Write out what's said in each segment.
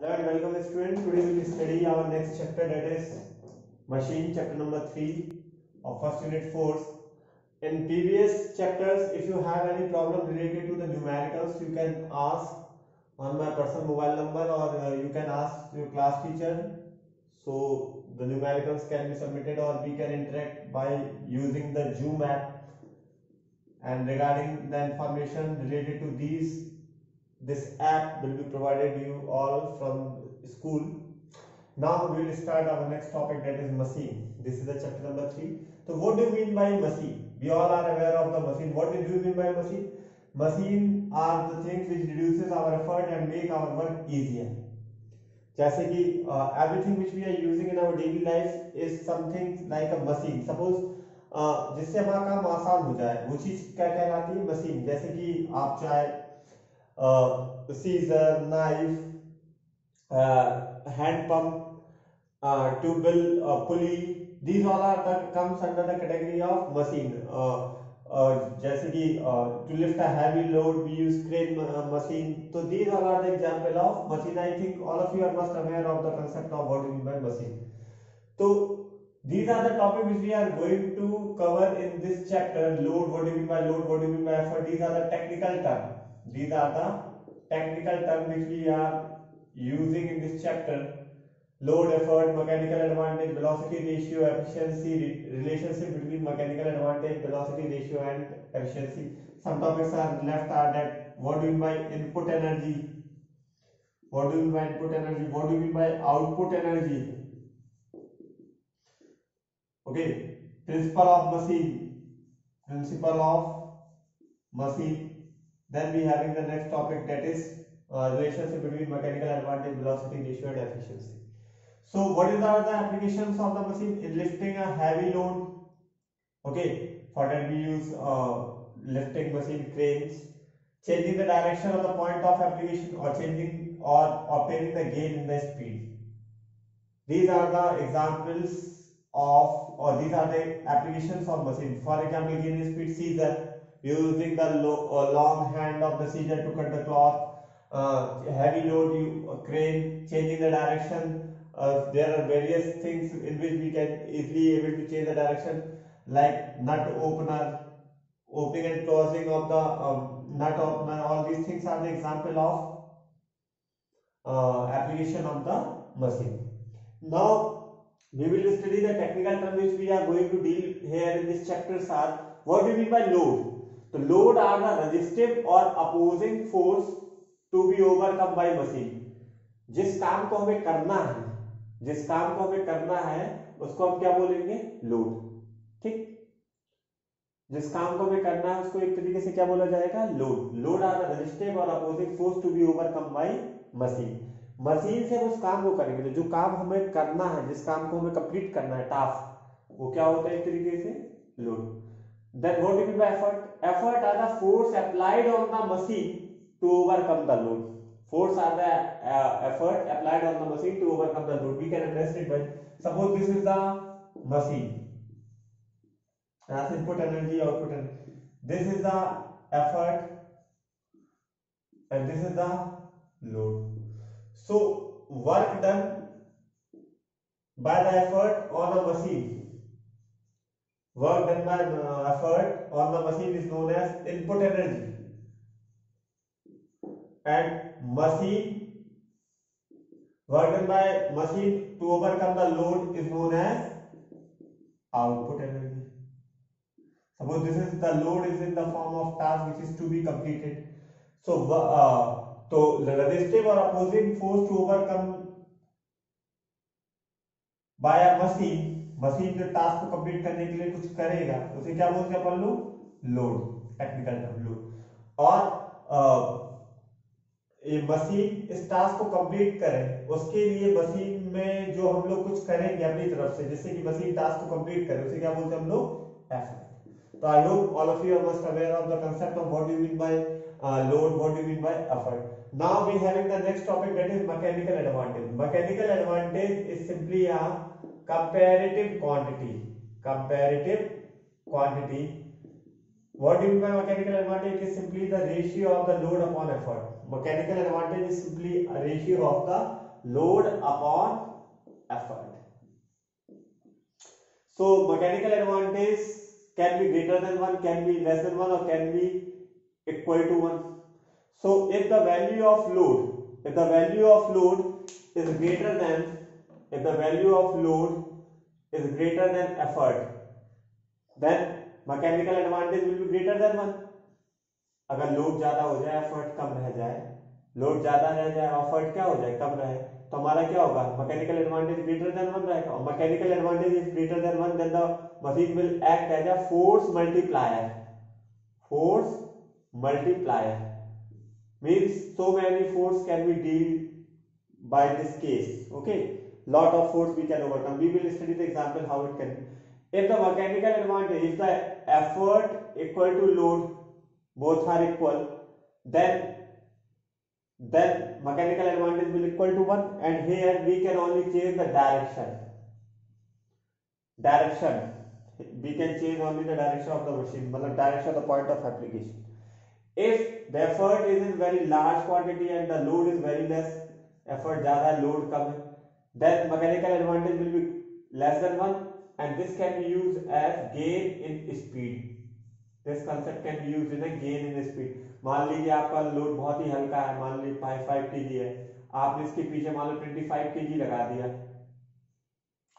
Hello and welcome students. Today we will study our next chapter, that is machine, chapter number 3 of first unit force. In previous chapters, if you have any problem related to the numericals, you can ask on my personal mobile number, or you can ask your class teacher. So the numericals can be submitted, or we can interact by using the Zoom app. And regarding the information related to this app will be provided you all from school. Now we will start our next topic, that is machine. This is the chapter number 3. So what do you mean by machine? We all are aware of the machine. What do you mean by machine? Machine are the things which reduces our effort and make our work easier. जैसे कि everything which we are using in our daily life is something like a machine. Suppose जिससे हमारा काम आसान हो जाए, वो चीज क्या कहलाती है? मशीन. जैसे कि आप चाहे scissor, knife, hand pump, tubewell, pulley, these all are comes under the category of machine. जैसे कि to lift a heavy load we use crane machine. So these all are the example of machine. I think all of you are must aware of the concept of what we mean by machine. So these are the topic which we are going to cover in this chapter. Load, what do you mean by load, what do you mean by effort? These are the technical terms. These are the technical terms which we are using in this chapter. Load, effort, mechanical advantage, velocity ratio, efficiency, relationship between mechanical advantage, velocity ratio and efficiency. Some topics are left are that what do you mean by input energy, what do you mean by input energy, what do you mean by output energy. Okay, principle of machine, principle of machine. Then we having the next topic, that is relationship between mechanical advantage, velocity ratio and efficiency. So what are the applications of the machine? In lifting a heavy load. Okay, for that we use lifting machine, cranes. Changing the direction of the point of application, or changing or obtaining the gain in the speed. These are the examples of, or these are the applications of machine. For example, gain in speed, scissor, using the long hand of the scissor to cut the cloth. Heavy load, crane, changing the direction. There are various things in which we can easily able to change the direction, like nut opener, opening and closing of the nut opener. All these things are the example of application of the machine. Now we will study the technical term which we are going to deal here in this chapters are, what do you mean by load? The load are the resistive or opposing force to be overcome by machine. जिस काम को हमें करना है, जिस काम को हमें करना है उसको हम क्या बोलेंगे? लोड. ठीक, जिस काम को हमें करना है उसको एक तरीके से क्या बोला जाएगा? Load. Load are the resistive और opposing force to be overcome by machine. Machine से उस काम को करेंगे, तो जो काम हमें करना है, जिस काम को हमें कंप्लीट करना है, टास्क, वो क्या होता है? एक तरीके से load. Then what do you mean by effort? Effort are the force applied on the machine to overcome the load. Force are the effort applied on the machine to overcome the load. We can understand it by, suppose this is the machine, that's input energy, output energy. This is the effort and this is the load. So work done by the effort on a machine, work done by effort on the machine is known as input energy, and machine, work done by machine to overcome the load is known as output energy. Suppose this is the load is in the form of task which is to be completed. So the resistive or opposing force to overcome by a machine, machine जो task को complete करने के लिए कुछ करेगा उसे क्या बोलते हैं अपन लोग? लोड. Technical term load. और ये मशीन इस टास्क को कंप्लीट करे, उसके लिए मशीन में जो हम लोग कुछ करेंगे अपनी तरफ से, जिससे कि मशीन टास्क को कंप्लीट करे, उसे क्या बोलते हैं हम लोग? Effort. So I hope all of you are must aware of the concept of what do you mean by load, what do you mean by effort. Now we having the next topic, that is mechanical advantage. Mechanical advantage is simply a comparative quantity. Comparative quantity. What do you mean by mechanical advantage? It is simply the ratio of the load upon effort. Mechanical advantage is simply a ratio of the load upon effort. So mechanical advantage can be greater than 1, can be less than 1, or can be equal to 1. So if the value of load is greater than effort, then mechanical advantage will be greater than 1. अगर load ज्यादा हो जाए effort कम रह जाए, load ज्यादा रह जाए effort क्या हो जाए, कम रहे, तो हमारा क्या होगा, मैकेनिकल एडवांटेज ग्रेटर देन 1 रहेगा. और mechanical advantage is greater than 1, then the machine will act as a force multiplier. Means so many force can be dealt by this case. Okay, lot of force we can overcome. We will study the example how it can. If the mechanical advantage, if the effort equal to load, both are equal, then mechanical advantage will equal to 1, and here we can only change the direction. We can change only the direction of the machine, मतलब direction of the point of application. If the effort is in very large quantity and the load is very less, effort ज़्यादा है, load कम है, then mechanical advantage will be less than 1, and this can be used as gain in speed. This concept can be used in a gain in speed. मान लीजिए आपका load बहुत ही हल्का है, मान लीजिए 5 kg है, आपने इसके पीछे मान लो 25 kg लगा दिया.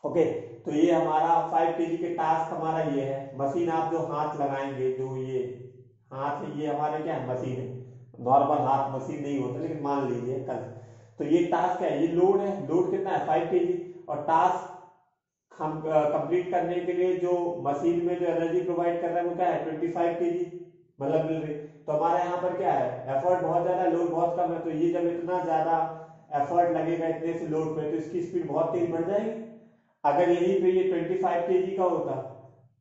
ओके, तो ये हमारा 5 kg के टास्क हमारा ये है. मशीन आप जो हाथ लगाएंगे, जो ये हाथ है, ये हमारे क्या है, मशीन है. नॉर्मल हाथ मशीन नहीं होता, लेकिन मान लीजिए कल, तो ये टास्क है, ये लोड है. लोड कितना है, 5 kg. और टास्क हम कंप्लीट करने के लिए जो मशीन में जो एनर्जी प्रोवाइड कर रहा है वो क्या है, 25 kg मतलब मिल रही. तो हमारे यहाँ पर क्या है, एफर्ट बहुत ज्यादा, लोड बहुत कम है. तो ये जब इतना ज्यादा एफर्ट लगेगा इतने से लोड पे, तो इसकी स्पीड बहुत तेज बढ़ जाएगी. अगर यहीं पे ये 25 kg का होता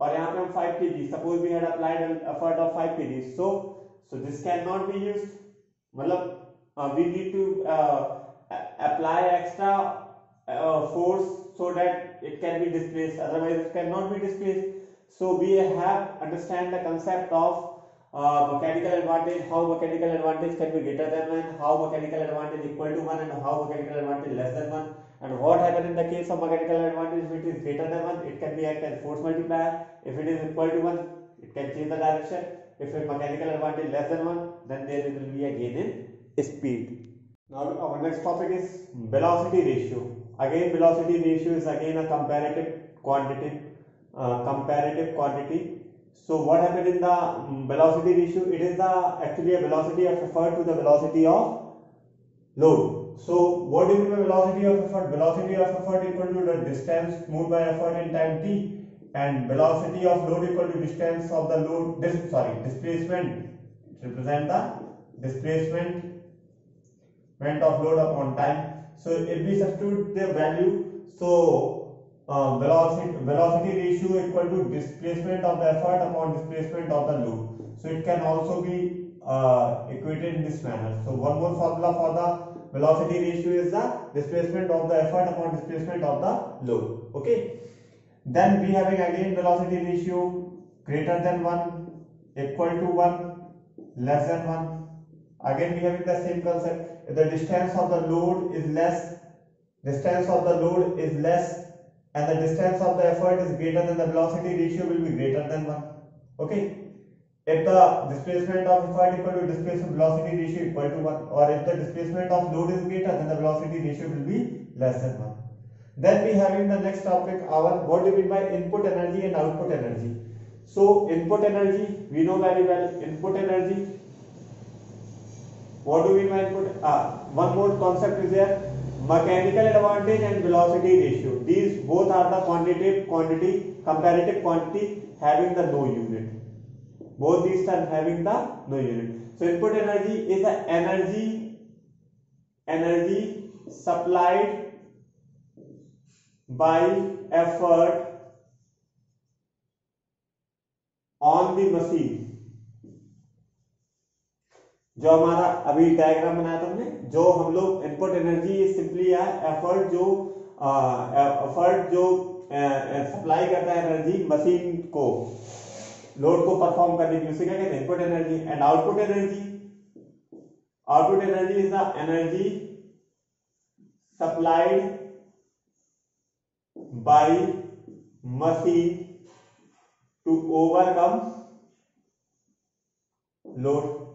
और यहाँ पे हम 5 kg, suppose we had applied effort of 5 kg, so this cannot be used. मतलब we need to apply extra force so that it can be displaced, otherwise it cannot be displaced. So we have understand the concept of mechanical advantage, how mechanical advantage can be greater than 1, how mechanical advantage equal to 1, and how mechanical advantage less than 1. And what happens in the case of mechanical advantage, if it is greater than 1, it can be act as force multiplier. If it is equal to 1, it can change the direction. If a mechanical advantage less than 1, then there will be a gain in speed. Now our next topic is velocity ratio. Again, velocity ratio is again a comparative quantity. So what happened in the velocity ratio? It is actually a velocity of effort to the velocity of load. So what do you mean by velocity of effort? Velocity of effort equal to the distance moved by effort in time t, and velocity of load equal to distance of the load, displacement. It represent the displacement of load upon time. So if we substitute the value, so velocity ratio equal to displacement of the effort upon displacement of the load. So it can also be equated in this manner. So one more formula for the velocity ratio is the displacement of the effort upon displacement of the load. Okay. Then we having again velocity ratio greater than 1, equal to 1, less than 1. Again we having the same concept. If the distance of the load is less, and the distance of the effort is greater, than the velocity ratio will be greater than 1. Okay. If the displacement of effort equal to displacement velocity ratio equal to 1, or if the displacement of load is greater, then the velocity ratio will be less than 1. Then we having the next topic, our what do you mean by input energy and output energy. So input energy we know very well. Input energy, what do we mean by input? One more concept is there, mechanical advantage and velocity ratio. These both are the comparative quantity having the no unit. Both these terms having the no unit. So input energy is the energy supplied by effort on the machine. जो हमारा अभी diagram बनाया था हमने, जो हम लोग input energy simply है एफर्ट जो सप्लाई करता है एनर्जी मशीन को, लोड को परफॉर्म करने के लिए, उसे क्या कहते हैं, input energy. And output energy is the energy supplied by machine to overcome load.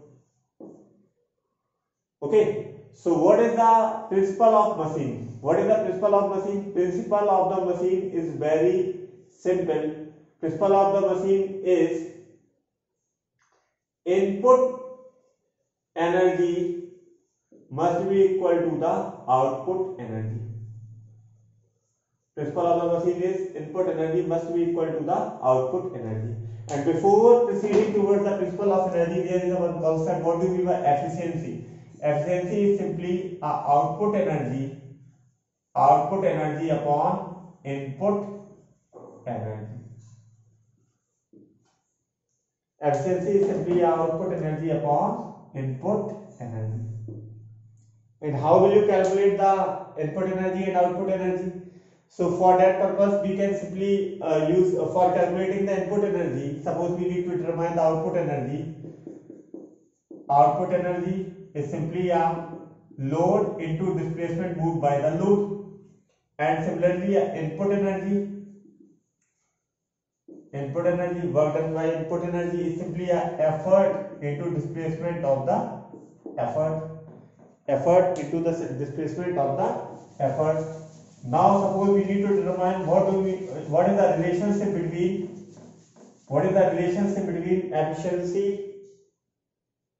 Okay, so what is the principle of machine? What is the principle of machine? Principle of the machine is very simple. Principle of the machine is input energy must be equal to the output energy. Principle of the machine is input energy must be equal to the output energy. And before proceeding towards the principle of energy, there is one concept. What do you mean by efficiency? Efficiency is simply output energy upon input energy. Efficiency is simply output energy upon input energy. And how will you calculate the input energy and output energy? So for that purpose, we can simply use for calculating the input energy. Suppose we need to determine the output energy. Output energy is simply a load into displacement moved by the load. And similarly, input energy work done by input energy is simply a effort into displacement of the effort into the displacement of the effort. Now suppose we need to determine what is the relationship between efficiency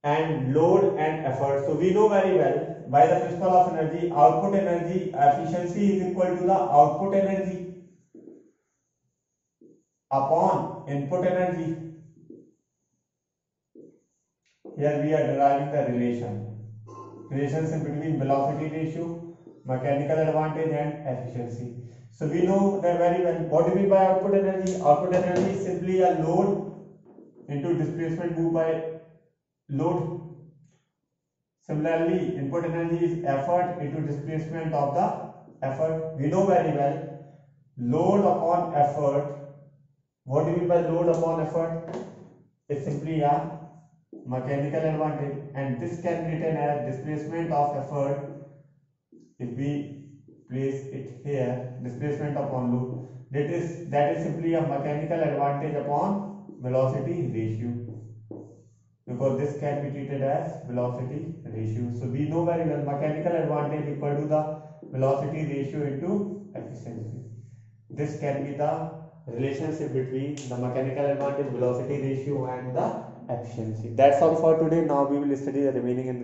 and load and effort. So we know very well by the principle of energy, output energy efficiency is equal to the output energy upon input energy. Here we are deriving the relationship between velocity ratio, mechanical advantage and efficiency. So we know that very well. What do we mean by output energy? Output energy is simply a load into displacement moved by load. Similarly, input energy is effort into displacement of the effort. We know very well load upon effort. What do you mean by load upon effort? It's simply a mechanical advantage, and this can be written as displacement of effort. If we place it here, displacement upon load, that is simply a mechanical advantage upon velocity ratio, because this can be treated as velocity ratio. So we know very well mechanical advantage equal to the velocity ratio into efficiency. This can be the relationship between the mechanical advantage, velocity ratio and the efficiency. That's all for today. Now we will study the remaining in